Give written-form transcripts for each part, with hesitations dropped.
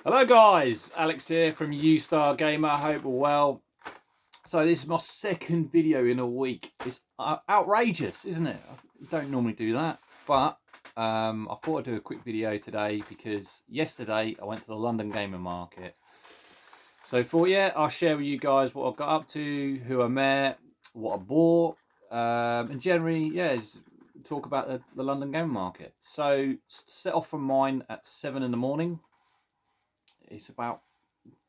Hello guys, Alex here from U-Star Gamer. I hope all well. So this is my second video in a week. It's outrageous, isn't it? I don't normally do that, but I thought I'd do a quick video today because yesterday I went to the London Gamer Market. So I'll share with you guys what I got up to, who I met, what I bought, and generally, just talk about the London Gamer Market. So set off from mine at 7 in the morning. It's about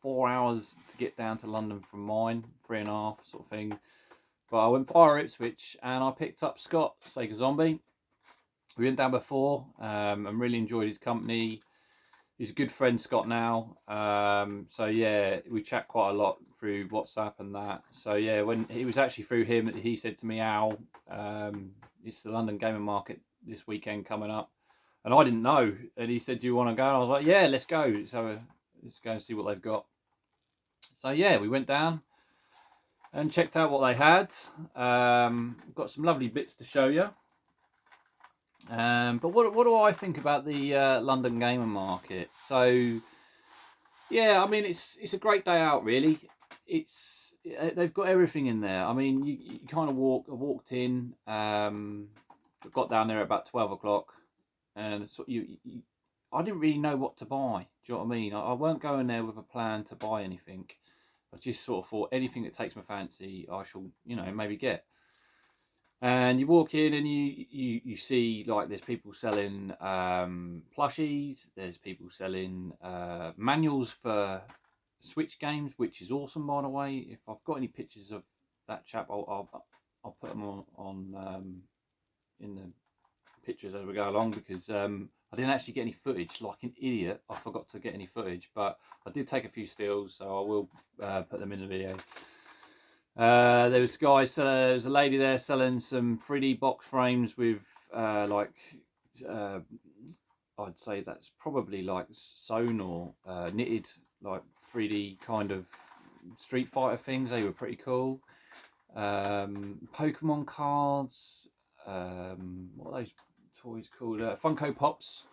4 hours to get down to London from mine, 3.5 sort of thing. But I went via Ipswich and I picked up Scott, Sega Zombie. We went down before and really enjoyed his company. He's a good friend, Scott, now. So yeah, we chat quite a lot through WhatsApp and that. So yeah, when it was actually through him that he said to me, Al, it's the London Gamer Market this weekend coming up. And I didn't know. And he said, do you want to go? And I was like, yeah, let's go. So let's go and see what they've got. So yeah, we went down and checked out what they had. Got some lovely bits to show you. But what do I think about the London Gamer Market? So yeah, I mean it's a great day out really. They've got everything in there. I mean you kind of walked in, got down there at about 12 o'clock, and so I didn't really know what to buy. Do you know what I mean? I weren't going there with a plan to buy anything. I just sort of thought anything that takes my fancy, I shall, maybe get. And you walk in and you see like there's people selling plushies. There's people selling manuals for Switch games, which is awesome, by the way. If I've got any pictures of that chap, I'll put them on in the pictures as we go along, because I didn't actually get any footage. Like an idiot, I forgot to get any footage, but I did take a few stills, so I will put them in the video. There was there was a lady there selling some 3D box frames with I'd say that's probably like sewn or knitted, like 3D kind of Street Fighter things. They were pretty cool. Pokemon cards. What are those toys called? Funko Pops.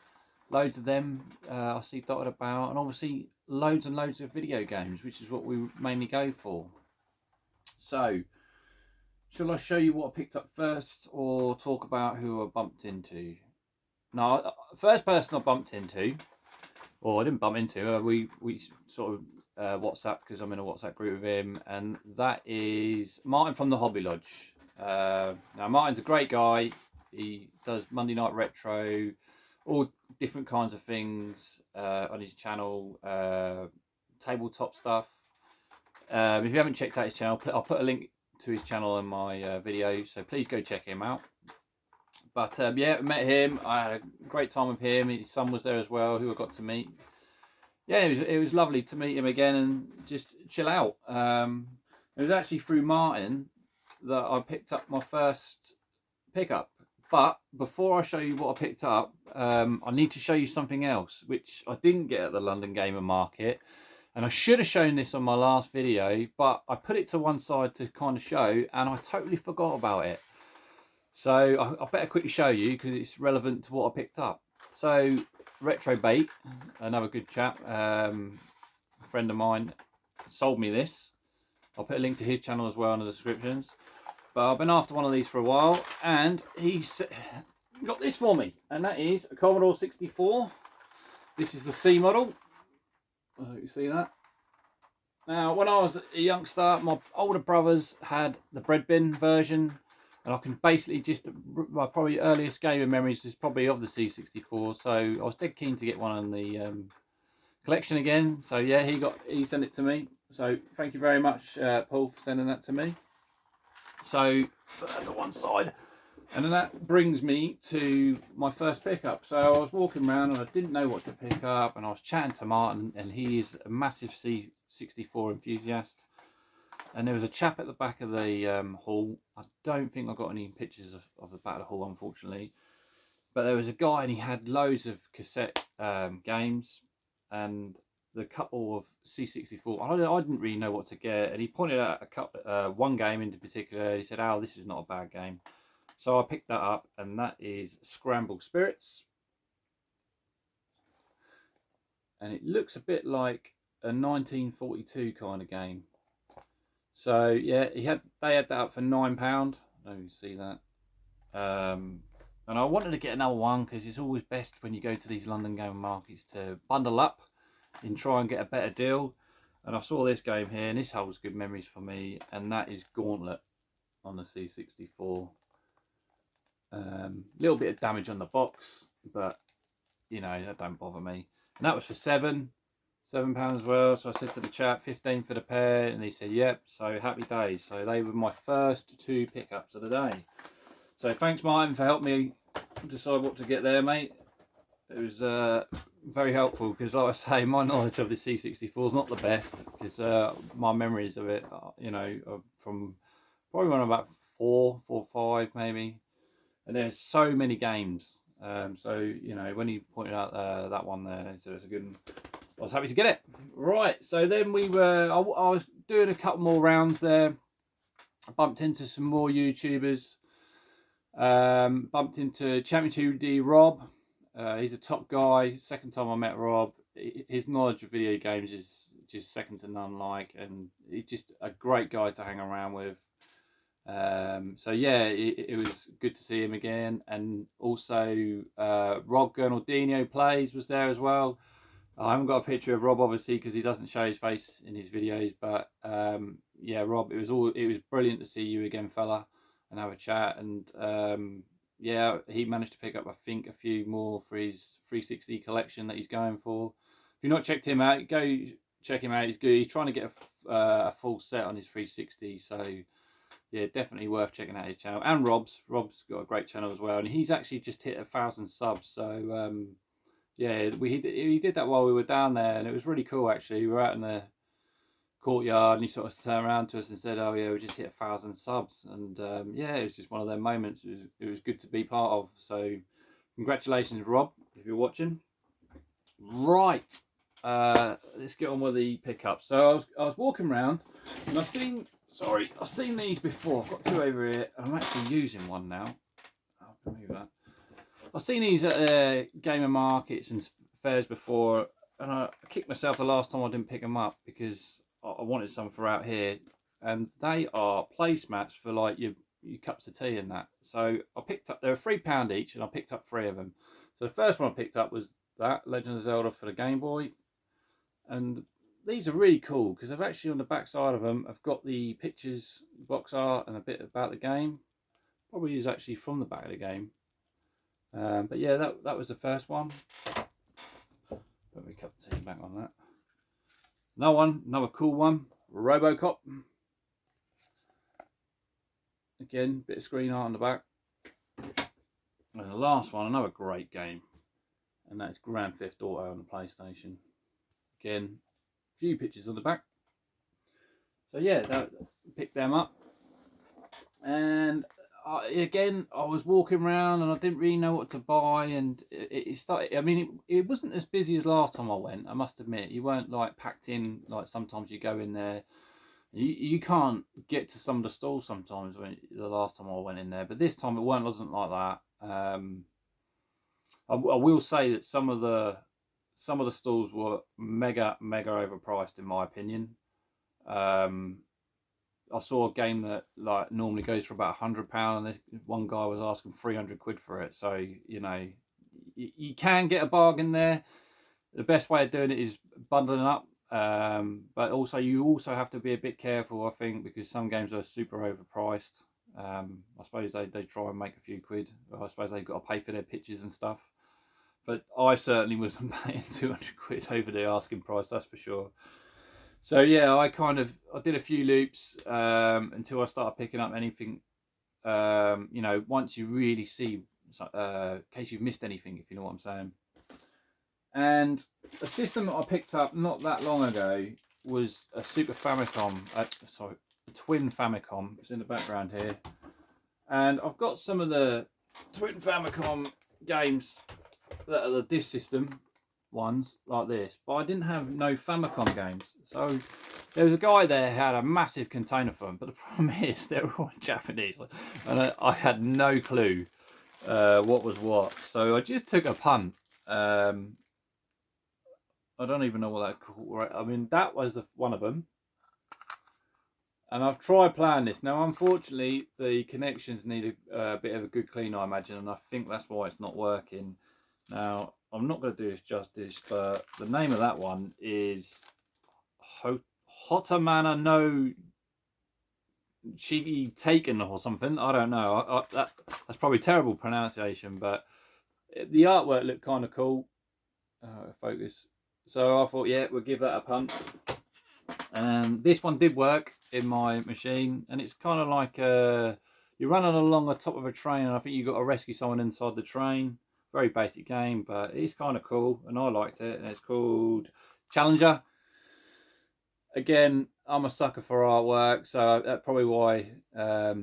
Loads of them I see dotted about, and obviously loads and loads of video games, which is what we mainly go for. So, shall I show you what I picked up first, or talk about who I bumped into? No, first person I bumped into, or I didn't bump into, we sort of WhatsApp, because I'm in a WhatsApp group with him, and that is Martin from the Hobby Lodge. Now Martin's a great guy. He does Monday Night Retro, all different kinds of things on his channel, tabletop stuff. If you haven't checked out his channel, I'll put a link to his channel in my video, so please go check him out. But yeah, met him. I had a great time with him. His son was there as well, who I got to meet. Yeah, it was lovely to meet him again and just chill out. It was actually through Martin that I picked up my first pickup. But before I show you what I picked up, I need to show you something else, which I didn't get at the London Gamer Market. And I should have shown this on my last video, but I put it to one side to kind of show, and I totally forgot about it. So I better quickly show you, because it's relevant to what I picked up. So Retro Bait, another good chap, a friend of mine, sold me this. I'll put a link to his channel as well in the descriptions. But I've been after one of these for a while, and he's got this for me, and that is a Commodore 64. This is the C model. You see that? Now, when I was a youngster, my older brothers had the bread bin version, and I can basically my probably earliest gaming memories is probably of the C64. So I was dead keen to get one on the collection again. So yeah, he sent it to me. So thank you very much, Paul, for sending that to me. So put that to one side. And then that brings me to my first pickup. So I was walking around and I didn't know what to pick up, and I was chatting to Martin, and he is a massive C64 enthusiast. And there was a chap at the back of the hall. I don't think I got any pictures of the back of the hall, unfortunately. But there was a guy, and he had loads of cassette games and the couple of C64. I didn't really know what to get, and he pointed out one game in particular. He said, "Oh, this is not a bad game." So I picked that up, and that is Scrambled Spirits. and it looks a bit like a 1942 kind of game. So yeah, they had that up for £9. I don't know if you see that. And I wanted to get another one because it's always best when you go to these London game markets to bundle up and try and get a better deal. And I saw this game here, and this holds good memories for me, and that is Gauntlet on the C64. Little bit of damage on the box, but you know, that don't bother me. And that was for £7 as well. So I said to the chap, 15 for the pair, and he said yep. So happy days. So they were my first 2 pickups of the day. So thanks Martin for helping me decide what to get there, mate. It was very helpful because, like I say, my knowledge of the C64 is not the best because my memories of it, you know, are from probably when I'm about 4 or 5 maybe. And there's so many games. So you know, when he pointed out that one there, so it's a good one. I was happy to get it. Right. So then I was doing a couple more rounds there. I bumped into some more YouTubers. Bumped into Champion 2D Rob. He's a top guy. Second time I met Rob. His knowledge of video games is just second to none. And he's just a great guy to hang around with. So yeah, it was good to see him again. And also Rob Gurnaldinho Plays was there as well. I haven't got a picture of Rob obviously because he doesn't show his face in his videos. But yeah, Rob, it was brilliant to see you again, fella, and have a chat. And yeah, he managed to pick up, I think, a few more for his 360 collection that he's going for. If you've not checked him out, go check him out. He's good. He's trying to get a full set on his 360. So yeah, definitely worth checking out his channel. And Rob's got a great channel as well, and he's actually just hit 1,000 subs. So yeah, he did that while we were down there, and it was really cool actually. We were out in the courtyard, and he sort of turned around to us and said, "Oh yeah, we just hit 1,000 subs," and yeah, it was just one of those moments. It was good to be part of. So congratulations, Rob, if you're watching. Right, let's get on with the pickups. So I was walking around, and I've seen these before. I've got 2 over here, and I'm actually using one now. I'll remove that. I've seen these at gamer markets and fairs before, and I kicked myself the last time I didn't pick them up because I wanted some for out here, and they are placemats for like your cups of tea and that. So I picked up, they were £3 each, and I picked up 3 of them. So the first one I picked up was that Legend of Zelda for the Game Boy, and these are really cool because I've actually on the back side of them I've got the pictures, box art, and a bit about the game. Probably is actually from the back of the game. But yeah, that was the first one. Put my cup of tea back on that. Another cool one, Robocop. Again, bit of screen art on the back. And the last one, another great game, and that's Grand Theft Auto on the PlayStation. Again, a few pictures on the back. So yeah, picked them up. And again, I was walking around and I didn't really know what to buy, and it started. I mean, it wasn't as busy as last time I went. I must admit, you weren't like packed in like sometimes you go in there. You can't get to some of the stalls sometimes when the last time I went in there, but this time it wasn't like that. I will say that some of the stalls were mega overpriced in my opinion. I saw a game that like normally goes for about £100, and this one guy was asking 300 quid for it. So you know, you can get a bargain there. The best way of doing it is bundling up, but also you also have to be a bit careful, I think, because some games are super overpriced. I suppose they try and make a few quid. I suppose they've got to pay for their pictures and stuff. But I certainly wasn't paying 200 quid over the asking price, that's for sure. So yeah, I did a few loops until I started picking up anything. You know, once you really see, in case you've missed anything, if you know what I'm saying. And a system that I picked up not that long ago was a Super Famicom. Sorry, a twin Famicom. It's in the background here, and I've got some of the twin Famicom games that are the disc system ones like this, but I didn't have no Famicom games. So there was a guy there who had a massive container for them, but the problem is they're all in Japanese, and I had no clue what was what. So I just took a punt. I don't even know what that called. Right, I mean that was one of them. And I've tried playing this. Now, unfortunately, the connections need a bit of a good clean, I imagine, and I think that's why it's not working. Now, I'm not going to do this justice, but the name of that one is Hotamana no Chigi Taken or something. I don't know. That's probably terrible pronunciation, but the artwork looked kind of cool. Focus. So I thought, yeah, we'll give that a punt. And this one did work in my machine, and it's kind of like you're running along the top of a train, and I think you've got to rescue someone inside the train. Very basic game, but it's kind of cool, and I liked it. And it's called Challenger. Again, I'm a sucker for artwork, so that's probably why I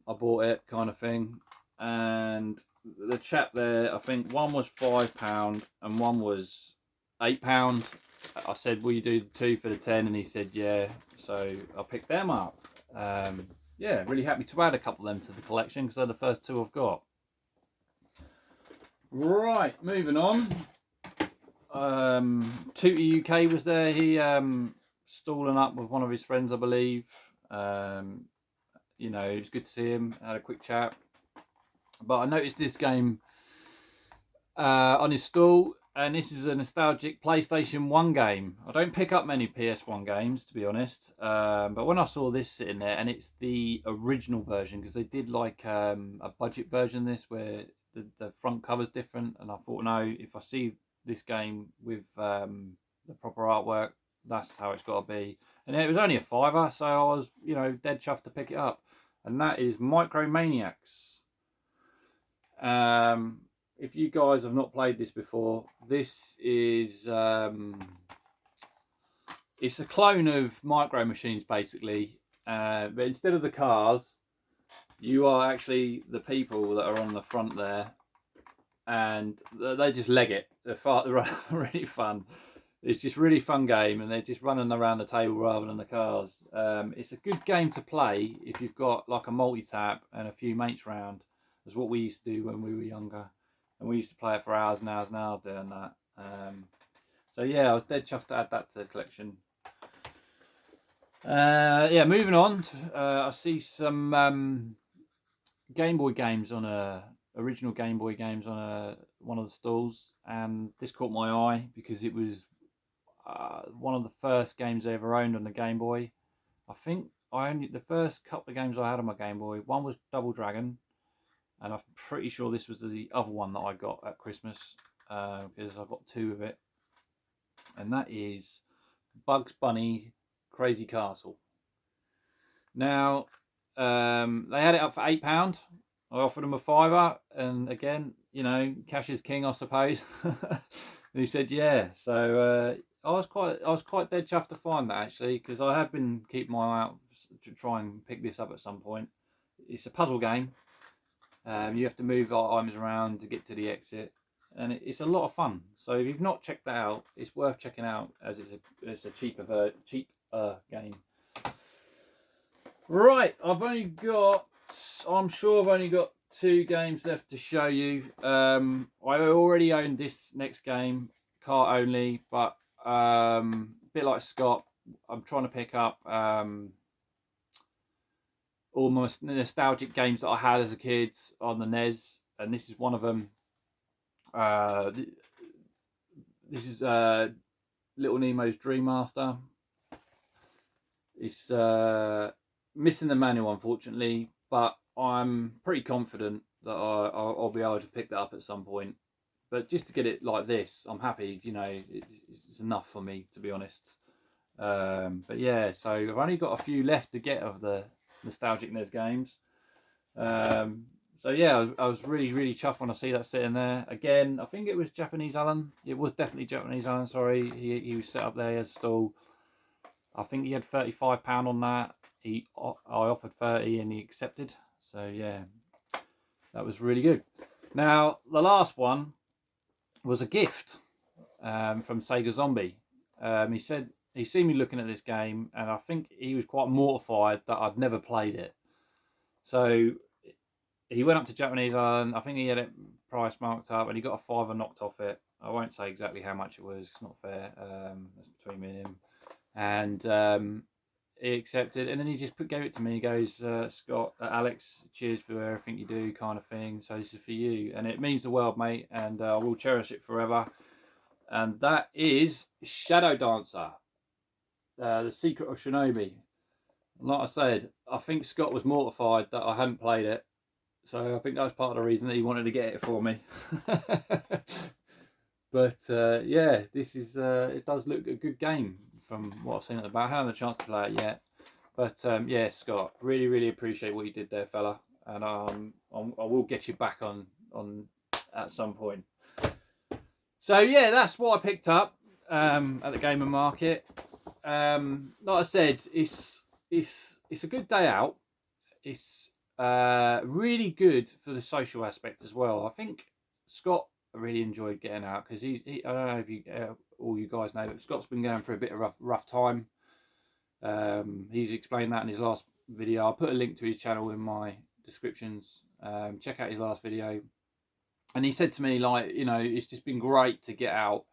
bought it, kind of thing. And the chap there, I think one was £5 and one was £8. I said, will you do 2 for the 10? And he said, yeah. So I picked them up. Yeah, really happy to add a couple of them to the collection because they're the first 2 I've got. Right, moving on. Tootie UK was there. He stalling up with one of his friends, I believe. You know, it was good to see him. Had a quick chat. But I noticed this game on his stall. And this is a nostalgic PlayStation 1 game. I don't pick up many PS1 games, to be honest. But when I saw this sitting there, and it's the original version, because they did like a budget version of this, where the front cover's different. And I thought, no, if I see this game with the proper artwork, that's how it's got to be. And it was only a £5, so I was, you know, dead chuffed to pick it up. And that is Micromaniacs. If you guys have not played this before, this is it's a clone of Micro Machines basically, but instead of the cars, you are actually the people that are on the front there, and they just leg it. They're really fun. It's just really fun game, and they're just running around the table rather than the cars. It's a good game to play if you've got like a multi-tap and a few mates round. That's what we used to do when we were younger. And we used to play it for hours and hours and hours doing that. So yeah, I was dead chuffed to add that to the collection. Yeah, moving on. I see some Game Boy games on original Game Boy games on one of the stalls, and this caught my eye because it was one of the first games I ever owned on the Game Boy. I think the first couple of games I had on my Game Boy. One was Double Dragon. And I'm pretty sure this was the other one that I got at Christmas, because I got 2 of it. And that is Bugs Bunny Crazy Castle. Now, they had it up for £8. I offered them a £5, and again, you know, cash is king, I suppose. And he said, yeah. So I was quite dead chuffed to find that, actually, because I have been keeping my eye out to try and pick this up at some point. It's a puzzle game. You have to move items around to get to the exit, and it's a lot of fun. So if you've not checked that out, it's worth checking out, as it's a cheaper game. Right, I'm sure I've only got 2 games left to show you. I already own this next game, car only, but a bit like Scott, I'm trying to pick up all my nostalgic games that I had as a kid on the NES, and this is one of them. This is Little Nemo's Dream Master. It's missing the manual, unfortunately, but I'm pretty confident that I'll be able to pick that up at some point. But just to get it like this, I'm happy. You know, it's enough for me, to be honest. But yeah, so I've only got a few left to get of the nostalgic NES games. So yeah, I was really chuffed when I see that sitting there. Again, I think it was Japanese Alan. It was definitely Japanese Alan, sorry. He was set up there as a stall. I think he had £35 on that. I offered 30 and he accepted. So yeah, that was really good. Now, the last one was a gift from Sega Zombie. He said he seen me looking at this game, and I think he was quite mortified that I'd never played it. So he went up to Japanese Island. I think he had it price marked up, and he got a £5 knocked off it. I won't say exactly how much it was. It's not fair. That's between me and him. And he accepted, and then he just gave it to me. He goes, Scott, Alex, cheers for everything you do, kind of thing. So this is for you, and it means the world, mate. And I will cherish it forever. And that is Shadow Dancer, the Secret of Shinobi. Like I said, I think Scott was mortified that I hadn't played it, so I think that was part of the reason that he wanted to get it for me. But yeah, this is it does look a good game from what I've seen at the back. I haven't had a chance to play it yet, but yeah, Scott, really appreciate what you did there, fella, and I will get you back on at some point. So yeah, that's what I picked up at the Gamer Market. Like I said, it's a good day out. It's really good for the social aspect as well. I think Scott really enjoyed getting out because I don't know if you all you guys know, but Scott's been going through a bit of rough time. He's explained that in his last video. I'll put a link to his channel in my descriptions. Check out his last video. And he said to me, like, you know, it's just been great to get out,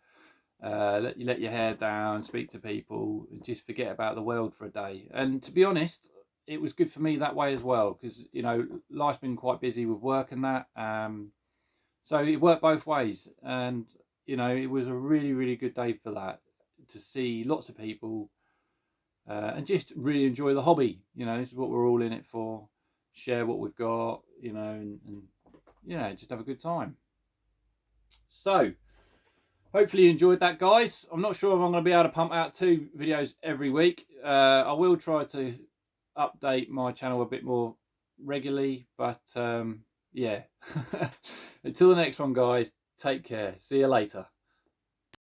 let your hair down, speak to people, and just forget about the world for a day. And to be honest, it was good for me that way as well, because, you know, life's been quite busy with work and that. So it worked both ways. And, you know, it was a really good day for that, to see lots of people and just really enjoy the hobby. You know, this is what we're all in it for. Share what we've got, you know, and you know, just have a good time. So hopefully you enjoyed that, guys. I'm not sure if I'm going to be able to pump out 2 videos every week. I will try to update my channel a bit more regularly, but yeah. Until the next one, guys, take care. See you later.